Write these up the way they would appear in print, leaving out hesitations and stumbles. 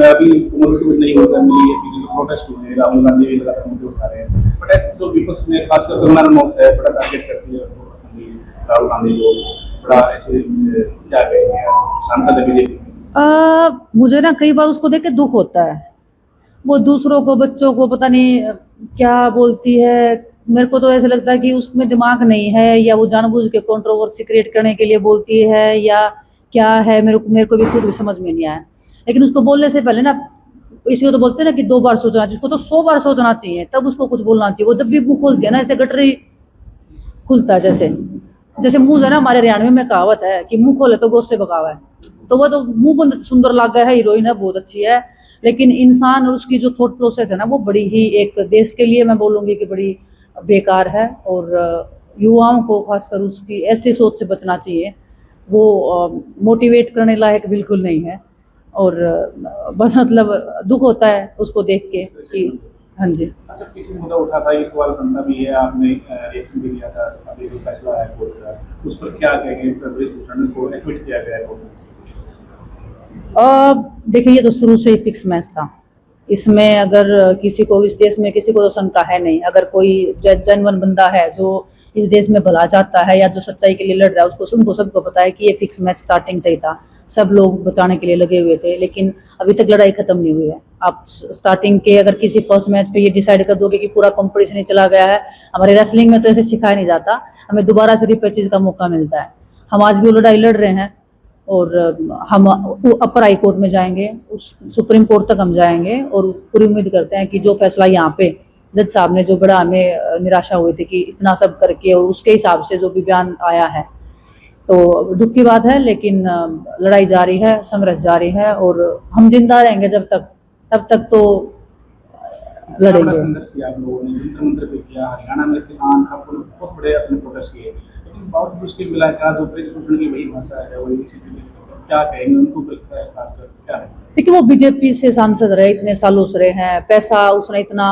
अभी कांग्रेस को भी नई ऊर्जा मिली है, पीछे जो प्रोटेस्ट हुए हैं, राहुल गांधी भी लगातार मुद्दे उठा रहे हैं, बट जो विपक्ष ने खासकर कंगना रनौत है बड़ा टारगेट करती है राहुल गांधी को, बड़ा ऐसे क्या कहेंगे सांसद है बीजेपी। मुझे ना कई बार उसको देख के दुख होता है, वो दूसरों को, बच्चों को पता नहीं क्या बोलती है। मेरे को तो ऐसा लगता है कि उसमें दिमाग नहीं है, या वो जानबूझ के कंट्रोवर्सी क्रिएट करने के लिए बोलती है या क्या है, मेरे को भी खुद भी समझ में नहीं आया। लेकिन उसको बोलने से पहले ना, इसी को तो बोलते हैं ना कि 2 बार सोचना चाहिए, उसको तो 100 बार सोचना चाहिए, तब उसको कुछ बोलना चाहिए। वो जब भी मुंह खोलती है ना, ऐसे गटरी खुलता है, जैसे जैसे मुंह है ना, हमारे हरियाणवी में कहावत है कि मुंह खोले तो गोश्त से बगावा है। तो वो तो मुंह बंद सुंदर लागा है, हीरोइन है, बहुत अच्छी है, लेकिन इंसान और उसकी जो थॉट प्रोसेस है ना, वो बड़ी ही, एक देश के लिए मैं बोलूँगी कि बड़ी बेकार है। और युवाओं को खासकर उसकी ऐसी सोच से बचना चाहिए। वो मोटिवेट करने लायक बिल्कुल नहीं है। और बस मतलब दुख होता है उसको देख के कि हाँ जी। अच्छा, पीछे मुद्दा उठा था, ये सवाल बनता भी है, आपने रिएक्शन भी दिया था, अभी जो फैसला आया कोर्ट का, उस पर क्या कहेंगे? ब्रिजभूषण को एक्विट किया गया है कोर्ट में। देखिए, ये तो शुरू से ही फिक्स मैच था। इसमें अगर किसी को, इस देश में किसी को तो शंका है नहीं। अगर कोई जेन्युइन बंदा है जो इस देश में भला चाहता है या जो सच्चाई के लिए लड़ रहा है, उसको उनको सबको पता है कि ये फिक्स मैच स्टार्टिंग से ही था। सब लोग बचाने के लिए लगे हुए थे, लेकिन अभी तक लड़ाई खत्म नहीं हुई है। आप स्टार्टिंग के अगर किसी फर्स्ट मैच पे ये डिसाइड कर दोगे कि पूरा कंपटीशन ही चला गया है। हमारे रेसलिंग में तो ऐसे सिखाया नहीं जाता, हमें दोबारा से रिपैचेज का मौका मिलता है। हम आज भी वो लड़ाई लड़ रहे हैं और हम अपर हाई कोर्ट में जाएंगे, उस सुप्रीम कोर्ट तक हम जाएंगे, और पूरी उम्मीद करते हैं कि जो फैसला यहाँ पे जज साहब ने, जो बड़ा हमें निराशा हुई थी कि इतना सब करके और उसके हिसाब से जो भी बयान आया है, तो दुख की बात है। लेकिन लड़ाई जारी है, संघर्ष जारी है, और हम जिंदा रहेंगे जब तक, तब तक तो लड़ेंगे। संघर्ष किया आप लोगों ने, जंतर मंतर पे किया, हरियाणा में किसान आपको बहुत बड़े अपने प्रोटेस्ट किए, लेकिन बावजूद उसके मिलाकर जो ब्रिजभूषण की वही भाषा है, वही क्या कहेंगे उनको खासकर क्या है? देखिए, वो बीजेपी से सांसद रहे, इतने सालों से रहे हैं, पैसा उसने इतना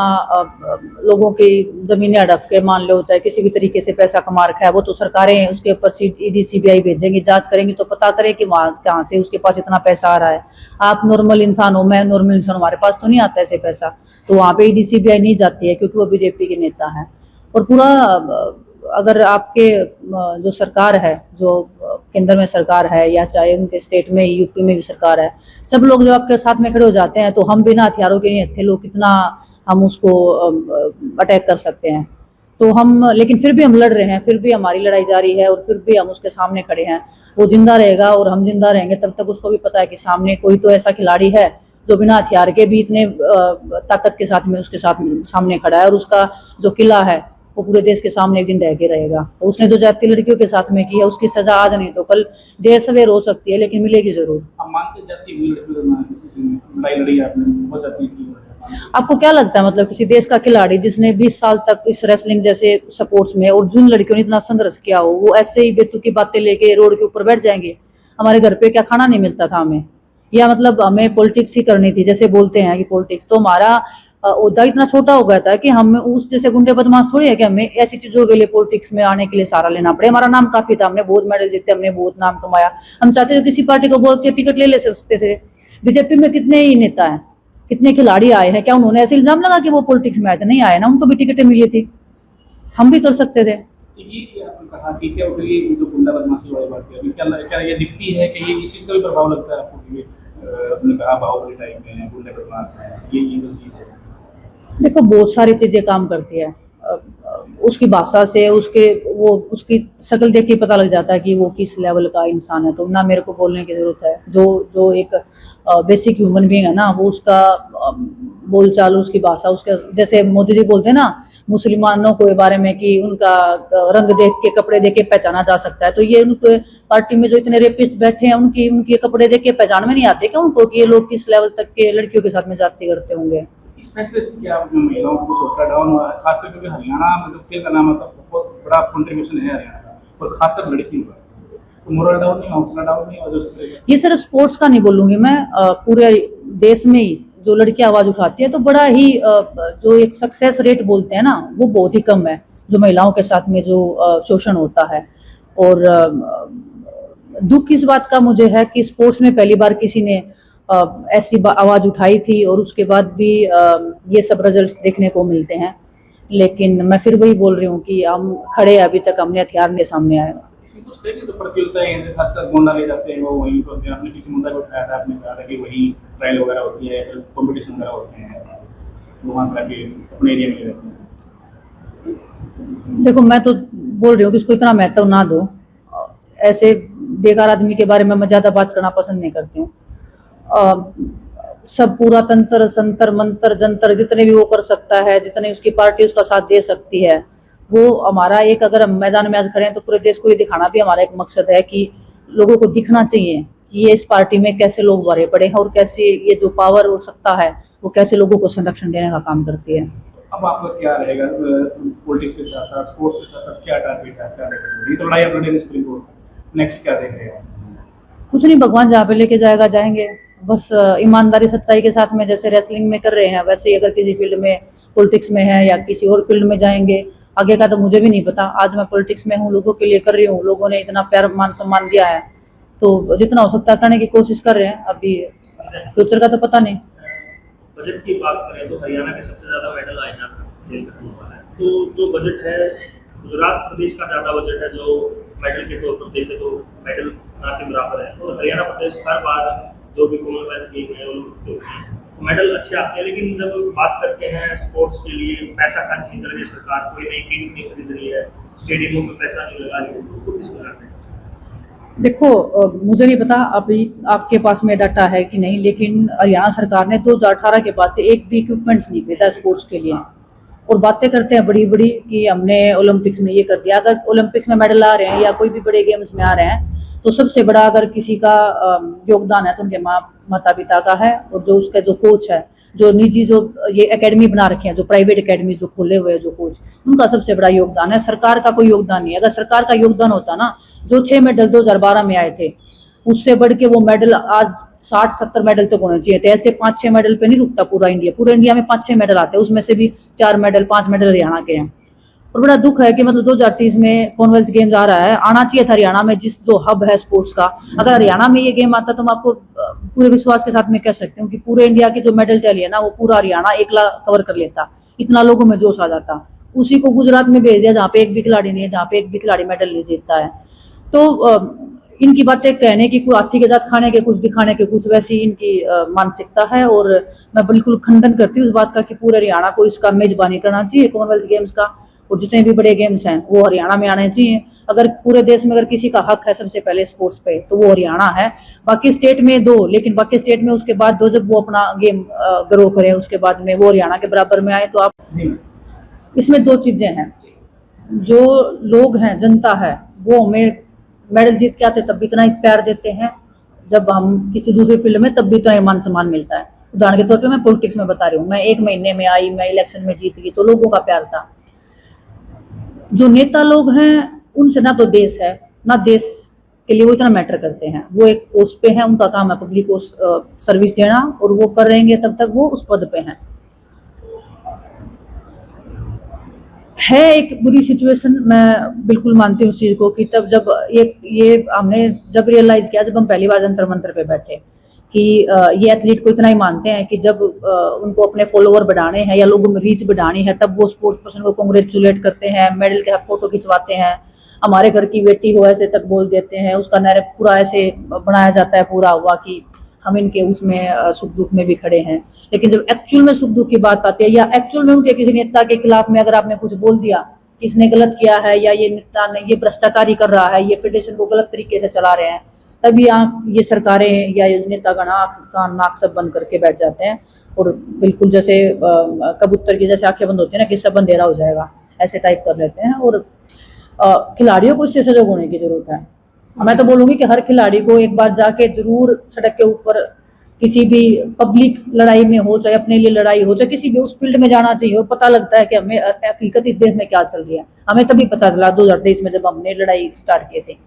लोगों की जमीनें हड़प के, मान लो चाहे किसी भी तरीके से पैसा कमा रखा है। वो तो सरकारें उसके ऊपर ईडी सीबीआई भेजेंगी, जांच करेंगी, तो पता करें कि वहाँ कहाँ से उसके पास इतना पैसा आ रहा है। आप नॉर्मल इंसान हो, मैं नॉर्मल इंसान, हमारे पास तो नहीं आता ऐसे पैसा, तो वहाँ पे ईडी सीबीआई नहीं जाती है, क्योंकि वो बीजेपी के नेता हैं। और पूरा अगर आपके जो सरकार है, जो केंद्र में सरकार है, या चाहे उनके स्टेट में, यूपी में भी सरकार है, सब लोग जब आपके साथ में खड़े हो जाते हैं, तो हम बिना हथियारों के नहीं थे लोग, कितना हम उसको अटैक कर सकते हैं। तो हम, लेकिन फिर भी हम लड़ रहे हैं, फिर भी हमारी लड़ाई जारी है, और फिर भी हम उसके सामने खड़े हैं। वो जिंदा रहेगा और हम जिंदा रहेंगे तब तक उसको भी पता है कि सामने कोई तो ऐसा खिलाड़ी है जो बिना हथियार के भी इतने ताकत के साथ में उसके साथ सामने खड़ा है, और उसका जो किला है वो पूरे देश के सामने एक दिन रह के रहेगा। तो उसने जो जाती लड़कियों के साथ में की है, उसकी सजा आज नहीं तो कल देर सवेर हो सकती है, लेकिन मिलेगी जरूर। आप मानते जाती हुई लड़ाई लड़ी आपने, बहुत जाती की। आपको क्या लगता है, मतलब किसी देश का खिलाड़ी जिसने 20 साल तक इस रेसलिंग जैसे स्पोर्ट्स में, और जिन लड़कियों ने इतना संघर्ष किया हो, वो ऐसे ही बेतुकी बातें लेके रोड के ऊपर बैठ जाएंगे? हमारे घर पे क्या खाना नहीं मिलता था हमें, या मतलब हमें पॉलिटिक्स ही करनी थी? जैसे बोलते हैं कि पॉलिटिक्स, तो हमारा ओहदा इतना छोटा हो गया था कि हम उस जैसे गुंडे बदमाश थोड़ी है कि हमें ऐसी चीजों के लिए पॉलिटिक्स में आने के लिए सहारा लेना पड़े। हमारा नाम काफी था, हमने बहुत मेडल जीते, हमने बहुत नाम कमाया। हम चाहते थे किसी पार्टी को बोल के टिकट ले सकते थे। बीजेपी में कितने ही नेता हैं, कितने खिलाड़ी आए हैं, क्या उन्होंने ऐसे इल्जाम लगा कि वो पॉलिटिक्स में आए थे? नहीं आए ना, उनको भी टिकटें मिली थी, हम भी कर सकते थे। ये आपने कहा कि क्या ये जो गुंडा बदमाशी वाली बात है, क्या ये दिखती है कि ये इस चीज़ का भी प्रभाव लगता है आपको कि आपने कहा बाहुबली टाइप में गुंडे बदमाश हैं, ये जो चीज़ है? देखो, बहुत सारी चीजें काम करती है। उसकी भाषा से, उसकी शक्ल देख के पता लग जाता है कि वो किस लेवल का इंसान है। तो ना मेरे को बोलने की जरूरत है, जो एक बेसिक ह्यूमन बीइंग है ना, वो उसका बोलचाल, उसकी भाषा, उसके, जैसे मोदी जी बोलते हैं ना मुसलमानों के बारे में कि उनका रंग देख के, कपड़े देख के पहचाना जा सकता है। तो ये उनके पार्टी में जो इतने रेपिस्ट बैठे हैं, उनके कपड़े देख के पहचान में नहीं आते क्या उनको कि ये लोग किस लेवल तक के लड़कियों के साथ में जाती करते होंगे? इस फैसले से क्या महिलाओं को हौसला डाउन हुआ है, खासकर क्योंकि हरियाणा में जो खेल का नाम है, बहुत बड़ा कंट्रीब्यूशन है हरियाणा का, और खासकर लड़कियों का, तो मोरल डाउन नहीं, हौसला डाउन नहीं? और ये सिर्फ स्पोर्ट्स का नहीं बोलूंगी मैं, पूरे देश में ही जो लड़कियां आवाज उठाती है, तो बड़ा ही जो एक सक्सेस रेट बोलते हैं ना, वो बहुत ही कम है जो महिलाओं के साथ में जो शोषण होता है। और दुख इस बात का मुझे है कि स्पोर्ट्स में पहली बार किसी ने ऐसी आवाज़ उठाई थी और उसके बाद भी ये सब रिजल्ट्स देखने को मिलते हैं। लेकिन मैं फिर वही बोल रही हूँ कि हम खड़े हैं, अभी तक हमने हथियार नहीं सामने आए। इसमें कुछ देखिए तो प्रतियोगिताएं हैं, खासकर गोंडा ले जाते हैं वो वहीं पर होते हैं। आपने पीछे मुद्दा भी उठाया था, आपने कहा था कि वही ट्रायल वगैरह होती है, फिर कॉम्पिटिशन वगैरह होते हैं, वहाँ जाके अपने एरिया में रहते हैं। देखो, मैं तो बोल रही हूँ कि इसको इतना महत्व ना दो। ऐसे बेकार आदमी के बारे में मैं ज़्यादा बात करना पसंद नहीं करती हूँ। सब पूरा तंत्र संतर मंत्र जंतर जितने भी वो कर सकता है, जितने उसकी पार्टी उसका साथ दे सकती है, वो हमारा एक, अगर हम मैदान में आज खड़े हैं तो पूरे देश को ये दिखाना भी हमारा एक मकसद है कि लोगों को दिखना चाहिए कि ये इस पार्टी में कैसे लोग भरे पड़े हैं और कैसे ये जो पावर और सत्ता है वो कैसे लोगों को संरक्षण देने का काम करती है। अब आपका क्या रहेगा पॉलिटिक्स के साथ साथ, स्पोर्ट्स के साथ साथ, क्या टारगेट है, क्या रहेगा? ये तो लड़ाई आप लड़ेंगे सुप्रीम कोर्ट, नेक्स्ट क्या देख रहे हैं? कुछ नहीं, भगवान जहाँ पे लेके जाएगा जाएंगे। बस ईमानदारी सच्चाई के साथ में जैसे रेसलिंग में कर रहे हैं वैसे ही अगर किसी फील्ड में, पॉलिटिक्स में है या किसी और फील्ड में जाएंगे। आगे का तो मुझे भी नहीं पता। आज मैं पॉलिटिक्स में हूँ, लोगों के लिए कर रही हूँ, लोगों ने इतना प्यार मान सम्मान दिया है तो जितना हो सकता है करने की कोशिश कर रहे हैं। अभी फ्यूचर का तो पता नहीं। बजट की बात करें तो हरियाणा के सबसे ज्यादा मेडल आए हैं खेल करने वाला है, तो जो बजट है गुजरात प्रदेश का ज्यादा बजट है जो मेडल के तौर पर देखे तो मेडल ना के बराबर है। और हरियाणा प्रदेश हर बार जो भी कॉमनवेल्थ गेम है तो मेडल अच्छे आते हैं, लेकिन जब बात करते हैं स्पोर्ट्स के लिए पैसा खर्च नहीं कर रही है सरकार, कोई नई टीम नहीं खरीद रही है, स्टेडियमों में पैसा नहीं लगा रही है, उसको किस प्रकार है? देखो, मुझे नहीं पता अभी आपके पास में डाटा है कि नहीं, लेकिन हरियाणा सरकार ने 2018 के बाद से एक भी इक्विपमेंट्स नहीं खरीदा स्पोर्ट्स के लिए। और बातें करते हैं बड़ी बड़ी कि हमने ओलंपिक्स में ये कर दिया। अगर ओलंपिक्स में मेडल आ रहे हैं या कोई भी बड़े गेम्स में आ रहे हैं तो सबसे बड़ा अगर किसी का योगदान है तो उनके माता पिता का है, और जो उसका जो कोच है, जो निजी जो ये एकेडमी बना रखे हैं, जो प्राइवेट एकेडमी जो खोले हुए हैं जो कोच, उनका सबसे बड़ा योगदान है। सरकार का कोई योगदान नहीं है। अगर सरकार का योगदान होता ना, जो 6 मेडल 2012 में आए थे उससे बढ़ के वो मेडल आज 60-70 मेडल तक होने चाहिए थे। ऐसे 5-6 मेडल पे नहीं रुकता पूरा इंडिया। पूरे इंडिया में 5-6 मेडल आते हैं, उसमें से भी 4 मेडल 5 मेडल हरियाणा के हैं। और बड़ा दुख है कि मतलब 2030 में कॉमनवेल्थ गेम्स आ रहा है, आना चाहिए था हरियाणा में, जिस जो हब है स्पोर्ट्स का। अगर हरियाणा में ये गेम आता तो मैं आपको पूरे विश्वास के साथ में कह सकती हूँ कि पूरे इंडिया की जो मेडल टैली है ना वो पूरा हरियाणा एकला कवर कर लेता। इतना लोगों में जोश आ जाता। उसी को गुजरात में भेज दिया जहाँ पे एक भी खिलाड़ी नहीं है, जहाँ पे एक भी खिलाड़ी मेडल नहीं जीतता है। तो इनकी बातें कहने की, कुछ हाथी के दांत खाने के, कुछ दिखाने के, कुछ वैसी इनकी मानसिकता है। और मैं बिल्कुल खंडन करती हूँ उस बात का कि पूरे हरियाणा को इसका मेजबानी करना चाहिए कॉमनवेल्थ गेम्स का, और जितने भी बड़े गेम्स हैं वो हरियाणा में आने चाहिए। अगर पूरे देश में अगर किसी का हक है सबसे पहले स्पोर्ट्स पे तो वो हरियाणा है। बाकी स्टेट में दो, लेकिन बाकी स्टेट में उसके बाद दो, जब वो अपना गेम ग्रो करें उसके बाद में वो हरियाणा के बराबर में आए। तो आप इसमें 2 चीजें हैं। जो लोग हैं, जनता है, वो हमें मेडल जीत के आते तब भी इतना ही प्यार देते हैं, जब हम किसी दूसरी फील्ड में तब भी इतना ही मान सम्मान मिलता है। उदाहरण के तौर पे मैं पॉलिटिक्स में बता रही हूँ, मैं 1 महीने में आई, मैं इलेक्शन में जीत गई तो लोगों का प्यार था। जो नेता लोग हैं उनसे ना तो देश है ना देश के लिए वो इतना मैटर करते हैं। वो एक पोस्ट पे हैं, उनका काम है पब्लिक को सर्विस देना, और वो कर रहेंगे तब तक वो उस पद पे हैं। है एक बुरी सिचुएशन, मैं बिल्कुल मानती हूँ उस चीज़ को कि तब जब ये हमने जब रियलाइज़ किया, जब हम पहली बार जंतर मंतर पे बैठे कि ये एथलीट को इतना ही मानते हैं कि जब उनको अपने फॉलोवर बढ़ाने हैं या लोगों में रीच बढ़ानी है तब वो स्पोर्ट्स पर्सन को कांग्रेचुलेट करते हैं, मेडल के साथ फोटो खिंचवाते हैं, हमारे घर की बेटी हो ऐसे तक बोल देते हैं, उसका नैरेटिव पूरा ऐसे बनाया जाता है पूरा हुआ कि हम इनके उसमें सुख दुख में भी खड़े हैं। लेकिन जब एक्चुअल में सुख दुख की बात आती है या एक्चुअल में उनके किसी नेता के खिलाफ में अगर आपने कुछ बोल दिया, इसने गलत किया है या ये नेता ने ये भ्रष्टाचारी कर रहा है, ये फेडरेशन को गलत तरीके से चला रहे हैं, तभी ये सरकारें या ये नेतागण कान नाक सब बंद करके बैठ जाते हैं और बिल्कुल जैसे कबूतर की जैसे आंखें बंद होती है ना कि सब अंधेरा हो जाएगा, ऐसे टाइप कर लेते हैं। और खिलाड़ियों को इससे सजग होने की जरूरत है। मैं तो बोलूंगी कि हर खिलाड़ी को एक बार जाके जरूर सड़क के ऊपर किसी भी पब्लिक लड़ाई में हो, चाहे अपने लिए लड़ाई हो, चाहे किसी भी उस फील्ड में जाना चाहिए और पता लगता है कि हमें हकीकत इस देश में क्या चल रही है। हमें तभी पता चला 2023 में जब हमने लड़ाई स्टार्ट किए थे।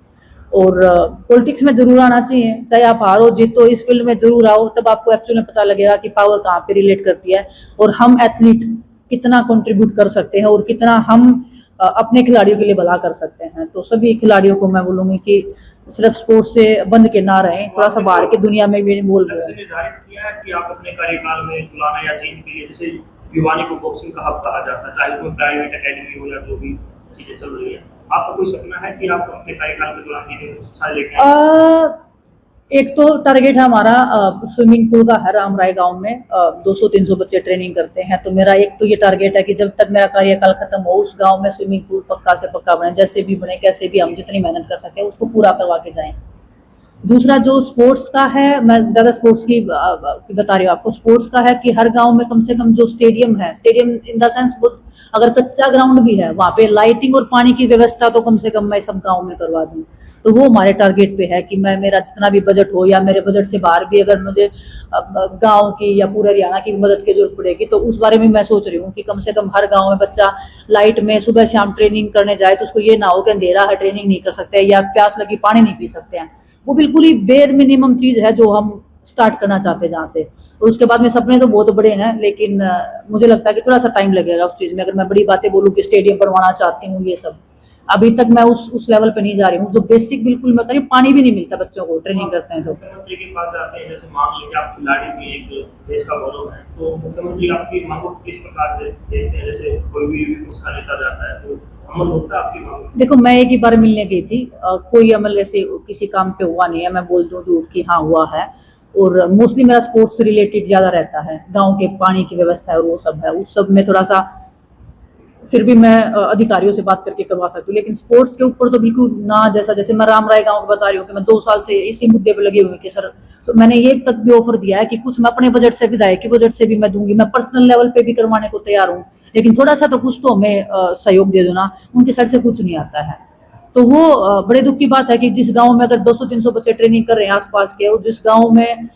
और पॉलिटिक्स में जरूर आना चाहिए, चाहे आप हारो जीतो, इस फील्ड में जरूर आओ, तब आपको एक्चुअली में पता लगेगा कि पावर कहाँ पे रिलेट करती है और हम एथलीट कितना कंट्रीब्यूट कर सकते हैं और कितना हम अपने खिलाड़ियों के लिए भला कर सकते हैं। तो सभी खिलाड़ियों को मैं बोलूँगी कि सिर्फ स्पोर्ट्स से बंद के ना रहें, थोड़ा सा बाहर की दुनिया में भी इन्वॉल्व लक्ष्य हुए। निर्धारित किया है कि आप अपने कार्यकाल में जुलाना या जींद के लिए, जैसे भिवानी को बॉक्सिंग का हब कहा जाता है, चाहे उसमें प्राइवेट एकेडमी हो या जो भी चीजें चल रही है, आपका कोई सपना है कि आप अपने कार्यकाल के दौरान चीजें कुछ अच्छा लेके आएं? एक तो टारगेट है हमारा स्विमिंग पूल का है रामराय गांव में, 200-300 बच्चे ट्रेनिंग करते हैं, तो मेरा एक तो ये टारगेट है कि जब तक मेरा कार्यकाल खत्म हो उस गांव में स्विमिंग पूल पक्का से पक्का बने, जैसे भी बने कैसे भी हम जितनी मेहनत कर सकें उसको पूरा करवा के जाएं। दूसरा जो स्पोर्ट्स का है, मैं ज़्यादा स्पोर्ट्स की बता रही हूँ आपको, स्पोर्ट्स का है कि हर गांव में कम से कम जो स्टेडियम है, स्टेडियम इन द सेंस अगर कच्चा ग्राउंड भी है वहाँ पे लाइटिंग और पानी की व्यवस्था तो कम से कम मैं सब गाँव में करवा दूँ। तो वो हमारे टारगेट पे है कि मैं मेरा जितना भी बजट हो या मेरे बजट से बाहर भी अगर मुझे गांव की या पूरे हरियाणा की मदद की जरूरत पड़ेगी तो उस बारे में मैं सोच रही हूँ कि कम से कम हर गांव में बच्चा लाइट में सुबह शाम ट्रेनिंग करने जाए तो उसको ये ना हो कि अंधेरा है ट्रेनिंग नहीं कर सकते या प्यास लगी पानी नहीं पी सकते हैं। वो बिल्कुल ही बेर मिनिमम चीज है जो हम स्टार्ट करना चाहते हैं जहाँ से। और उसके बाद में सपने तो बहुत बड़े हैं, लेकिन मुझे लगता है कि थोड़ा सा टाइम लगेगा उस चीज में। अगर मैं बड़ी बातें बोलूँ कि स्टेडियम बनवाना चाहती हूँ, ये सब अभी तक मैं उस लेवल पे नहीं जा रही हूँ। जो बेसिक बिल्कुल मैं बता रही हूँ, पानी भी नहीं मिलता बच्चों को ट्रेनिंग करते हैं तो। मुख्यमंत्री के पास जाते हैं, जैसे मान लीजिए आप खिलाड़ी भी एक देश का गौरव है, तो मुख्यमंत्री आपकी मांगों को किस प्रकार देखते हैं? जैसे कोई भी उसका नेता जाता है तो अमल होता है आपकी मांगों? देखो, मैं एक ही बार मिलने गई थी, कोई अमल ऐसे किसी काम पे हुआ नहीं है। मैं बोल दूं झूठ कि हाँ हुआ है, और मोस्टली मेरा स्पोर्ट्स से रिलेटेड ज्यादा रहता है। गांव के पानी की व्यवस्था है और वो सब है, उस सब में थोड़ा सा फिर भी मैं अधिकारियों से बात करके करवा सकती हूँ, लेकिन स्पोर्ट्स के ऊपर तो बिल्कुल ना। जैसे मैं रामराय गांव को बता रही हूँ कि मैं 2 साल से इसी मुद्दे पे लगी हुई कि सर, मैंने ये तक भी ऑफर दिया है कि कुछ मैं अपने बजट से, विधायक के बजट से भी मैं दूंगी, मैं पर्सनल लेवल पे भी करवाने को तैयार हूँ, लेकिन थोड़ा सा तो कुछ तो हमें सहयोग दे दो ना। उनकी साइड से कुछ नहीं आता है। तो वो बड़े दुख की बात है कि जिस गाँव में अगर 200-300 बच्चे ट्रेनिंग कर रहे हैं आसपास के, और जिस गाँव में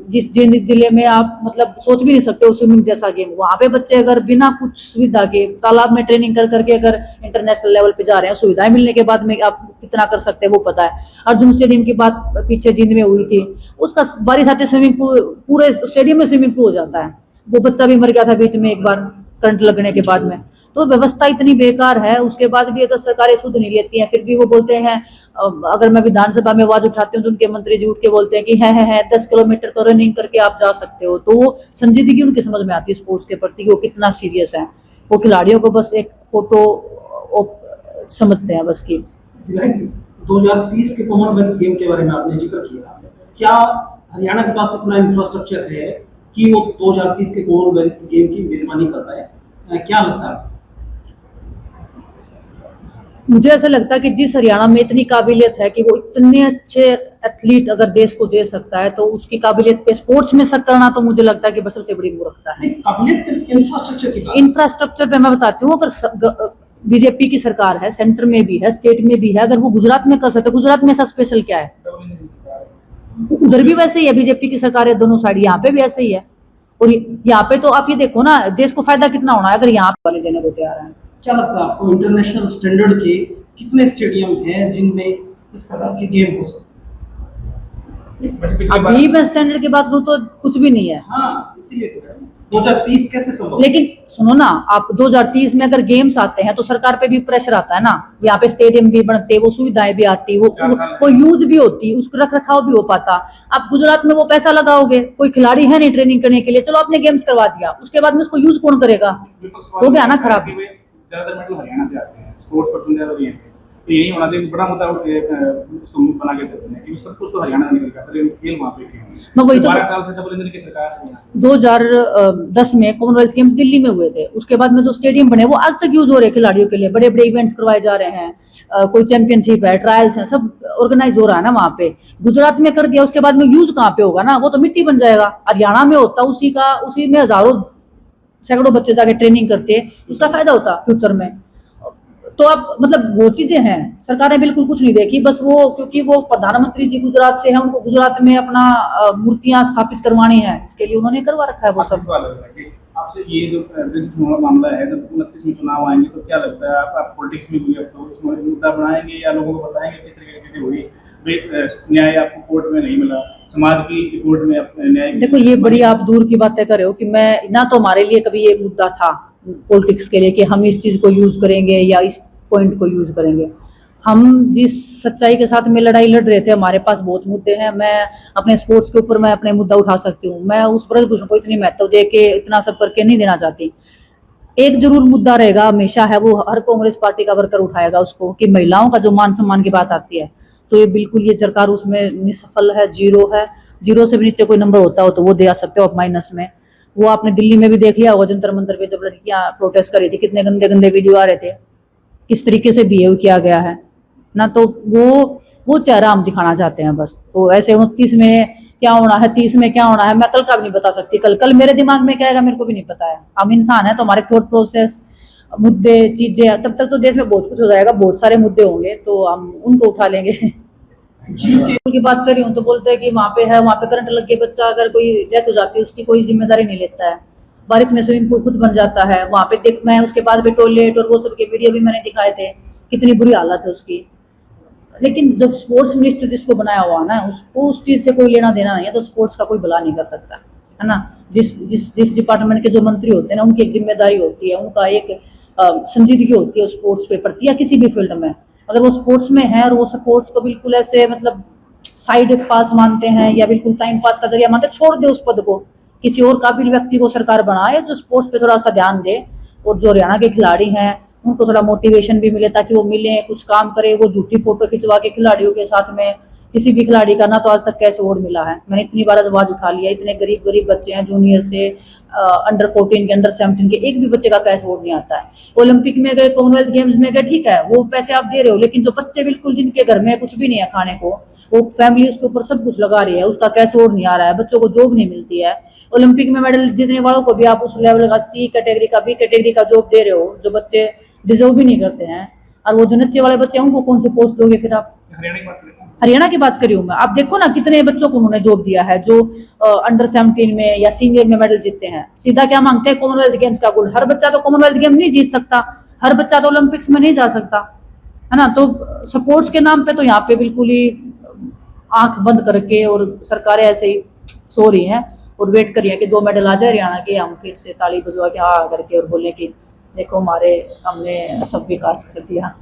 जिस जिले में आप मतलब सोच भी नहीं सकते हो स्विमिंग जैसा गेम, वहाँ पे बच्चे अगर बिना कुछ सुविधा के तालाब में ट्रेनिंग कर करके अगर इंटरनेशनल लेवल पे जा रहे हैं, सुविधाएं मिलने के बाद में आप कितना कर सकते हैं वो पता है। अर्जुन स्टेडियम की बात पीछे जींद में हुई थी, उसका बारिश आते स्विमिंग पूल, पूरे स्टेडियम में स्विमिंग पूल हो जाता है। वो बच्चा भी मर गया था बीच में एक बार करंट लगने के बाद में। तो व्यवस्था इतनी बेकार है, उसके बाद भी अगर सरकारें सुध नहीं लेती हैं, फिर भी वो बोलते हैं, अगर मैं विधानसभा में आवाज उठाती हूँ तो उनके मंत्री जी उठ के बोलते हैं कि है 10 किलोमीटर तो रनिंग करके आप जा सकते हो। तो वो संजीदगी उनकी समझ में आती है स्पोर्ट्स के प्रति, वो कितना सीरियस है। वो खिलाड़ियों को बस एक फोटो समझते हैं बस की। 2030 के कॉमनवेल्थ गेम के बारे में आपने जिक्र किया, क्या हरियाणा के पास इतना इंफ्रास्ट्रक्चर है कि वो 2030 के कॉमनवेल्थ गेम की मेजबानी कर रहा है? क्या लगता है? मुझे ऐसा लगता है कि जिस हरियाणा में इतनी काबिलियत है कि वो इतने अच्छे एथलीट अगर देश को दे सकता है, तो उसकी काबिलियत पे स्पोर्ट्स में शक करना तो मुझे लगता है कि बस सबसे बड़ी मूर्खता है। काबिलियत पे इंफ्रास्ट्रक्चर की बात। इंफ्रास्ट्रक्चर पे मैं बताती हूँ, अगर बीजेपी की सरकार है, सेंटर में भी है, स्टेट में भी है, अगर वो गुजरात में कर सकते, गुजरात में ऐसा स्पेशल क्या है? उधर भी वैसे ही है, बीजेपी की सरकार है दोनों साइड, यहाँ पे भी ऐसे ही है। और यहाँ पे तो आप ये देखो ना, देश को फायदा कितना होना है अगर यहाँ पे वाले देने को तैयार है। क्या लगता है आपको, इंटरनेशनल स्टैंडर्ड के कितने स्टेडियम हैं जिनमें इस प्रकार के गेम हो सकते हैं? अभी मैं स्टैंडर्ड की बात करूँ तो कुछ भी नहीं है। हाँ, इसीलिए 2030 कैसे संभव? लेकिन सुनो ना, आप 2030 में अगर गेम्स आते हैं तो सरकार पे भी प्रेशर आता है ना, यहाँ पे स्टेडियम भी बनते, वो सुविधाएं भी आती, वो यूज भी होती, उसका रख रखाव भी हो पाता। आप गुजरात में वो पैसा लगाओगे, कोई खिलाड़ी है नहीं ट्रेनिंग करने के लिए, चलो आपने गेम्स करवा दिया, उसके बाद में उसको यूज कौन करेगा? हो गया ना खराब। ज्यादातर मेडल हरियाणा से आते हैं, स्पोर्ट्स पर्सन ज्यादा भी हैं, तो यही होना चाहिए। बड़ा मुद्दा उसको बना के देते हैं कि सब कुछ तो हरियाणा से निकल गया, खेल वहाँ पे मैं वही तो 12 साल से डबल इंजन की सरकार है। 2010 में कॉमनवेल्थ गेम्स दिल्ली में हुए थे, उसके बाद में जो स्टेडियम बने वो आज तक यूज हो रहे हैं खिलाड़ियों के लिए, बड़े बड़े इवेंट्स करवाए जा रहे हैं, कोई चैंपियनशिप है, ट्रायल्स हैं, सब ऑर्गेनाइज हो रहा है ना वहाँ पे। गुजरात में कर दिया, उसके बाद में यूज कहाँ पे होगा ना, वो तो मिट्टी बन जाएगा। हरियाणा में होता, उसी में हजारों सैकड़ों बच्चे जाके ट्रेनिंग करते, उसका फायदा होता फ्यूचर में। तो अब मतलब वो चीजें हैं, सरकारें बिल्कुल कुछ नहीं देखी, बस वो क्योंकि वो प्रधानमंत्री जी गुजरात से हैं, उनको गुजरात में अपना मूर्तियां स्थापित करवानी है, इसके लिए उन्होंने करवा रखा है वो सब। आपसे ये जो चुनाव मामला है, जब 29 में चुनाव आएंगे तो क्या लगता है आप पॉलिटिक्स में हुई, अब तो इसमें मुद्दा बनाएंगे या लोगों को बताएंगे किस तरीके की चीजें हुई? न्याय आपको कोर्ट में नहीं मिला, समाज की कोर्ट में न्याय। देखो, ये बड़ी आप दूर की बातें कर रहे हो कि मैं ना, तो हमारे लिए कभी ये मुद्दा था पॉलिटिक्स के लिए कि हम इस चीज को यूज करेंगे या इस पॉइंट को यूज करेंगे। हम जिस सच्चाई के साथ में लड़ाई लड़ रहे थे, हमारे पास बहुत मुद्दे हैं। मैं अपने स्पोर्ट्स के ऊपर मैं अपने मुद्दा उठा सकती हूँ। मैं उस ब्रजभूषण को इतनी महत्व दे के इतना सब करके नहीं देना चाहती। एक जरूर मुद्दा रहेगा हमेशा है, वो हर कांग्रेस पार्टी का वर्कर उठाएगा उसको, कि महिलाओं का जो मान सम्मान की बात आती है, तो ये बिल्कुल ये सरकार उसमें निष्फल है, जीरो है। जीरो से भी नीचे कोई नंबर होता हो तो वो दे आ सकते हो आप माइनस में। वो आपने दिल्ली में भी देख लिया होगा, जंतर मंतर पे जब लड़कियां प्रोटेस्ट कर रही थी, कितने गंदे गंदे वीडियो आ रहे थे, किस तरीके से बिहेव किया गया है ना। तो वो चेहरा हम दिखाना चाहते हैं बस। तो ऐसे 29 में क्या होना है, 30 में क्या होना है, मैं कल का भी नहीं बता सकती। कल मेरे दिमाग में क्या आएगा मेरे को भी नहीं पता है। हम इंसान है तो हमारे थॉट प्रोसेस, मुद्दे, चीजें, तब तक तो देश में बहुत कुछ हो जाएगा, बहुत सारे मुद्दे होंगे तो हम उनको उठा लेंगे। की बात कर रही हूँ तो बोलते हैं कि वहाँ पे है, वहाँ पे करंट लग के बच्चा अगर कोई डेथ हो जाती है उसकी कोई जिम्मेदारी नहीं लेता है। बारिश में स्विमिंग पूल खुद बन जाता है वहाँ पे। देख, मैं उसके बाद भी टॉयलेट और वो सब के वीडियो भी मैंने दिखाए थे, कितनी बुरी हालत है उसकी। लेकिन जब स्पोर्ट्स मिनिस्टर जिसको बनाया हुआ ना, उसको उस चीज से कोई लेना देना नहीं है, तो स्पोर्ट्स का कोई भला नहीं कर सकता है ना। जिस डिपार्टमेंट के जो मंत्री होते हैं ना, उनकी एक जिम्मेदारी होती है, उनका एक संजीदगी होती है स्पोर्ट्स पे प्रति या किसी भी फील्ड में। अगर वो स्पोर्ट्स में है और वो स्पोर्ट्स को बिल्कुल ऐसे मतलब साइड पास मानते हैं या बिल्कुल टाइम पास का जरिया मानते हैं, छोड़ दे उस पद को, किसी और काबिल व्यक्ति को सरकार बनाए जो स्पोर्ट्स पे थोड़ा सा ध्यान दे। और जो हरियाणा के खिलाड़ी हैं उनको थोड़ा मोटिवेशन भी मिले, ताकि वो मिले, कुछ काम करे। वो झूठी फोटो खिंचवा के खिलाड़ियों के साथ में, किसी भी खिलाड़ी का ना तो आज तक कैश अवार्ड मिला है। मैंने इतनी बार आवाज उठा लिया, इतने गरीब गरीब बच्चे हैं, जूनियर से अंडर 14 के, अंडर 17 के, एक भी बच्चे का कैश अवार्ड नहीं आता है। ओलंपिक में गए, कॉमनवेल्थ गेम्स में गए, ठीक है वो पैसे आप दे रहे हो, लेकिन जो बच्चे बिल्कुल जिनके घर में कुछ भी नहीं है खाने को, वो फैमिली उसके ऊपर सब कुछ लगा रही है, उसका कैश अवार्ड नहीं आ रहा है, बच्चों को जॉब नहीं मिलती है। ओलंपिक में मेडल जीतने वालों को भी आप उस लेवल का सी कैटेगरी का, बी कैटेगरी का जॉब दे रहे हो, जो बच्चे डिजर्व भी नहीं करते हैं। और वो जो नीचे वाले बच्चे हैं उनको कौन से पोस्ट दोगे फिर आप? हरियाणा की बात करी हूँ मैं। आप देखो ना कितने बच्चों को उन्होंने जॉब दिया है जो अंडर 17 में या सीनियर में मेडल जीतते हैं। सीधा क्या मांगते हैं? कॉमनवेल्थ गेम्स का गोल्ड। हर बच्चा तो कॉमनवेल्थ गेम नहीं जीत सकता, हर बच्चा तो ओलंपिक्स में नहीं जा सकता, है ना। तो स्पोर्ट्स के नाम पे तो यहाँ पे बिल्कुल ही आंख बंद करके और सरकारें ऐसे ही सो रही हैं और वेट कर रही है कि 2 मेडल आ जाए हरियाणा के, हम फिर से ताली बजवा के हाँ करके और बोले कि देखो हमने सब विकास कर दिया।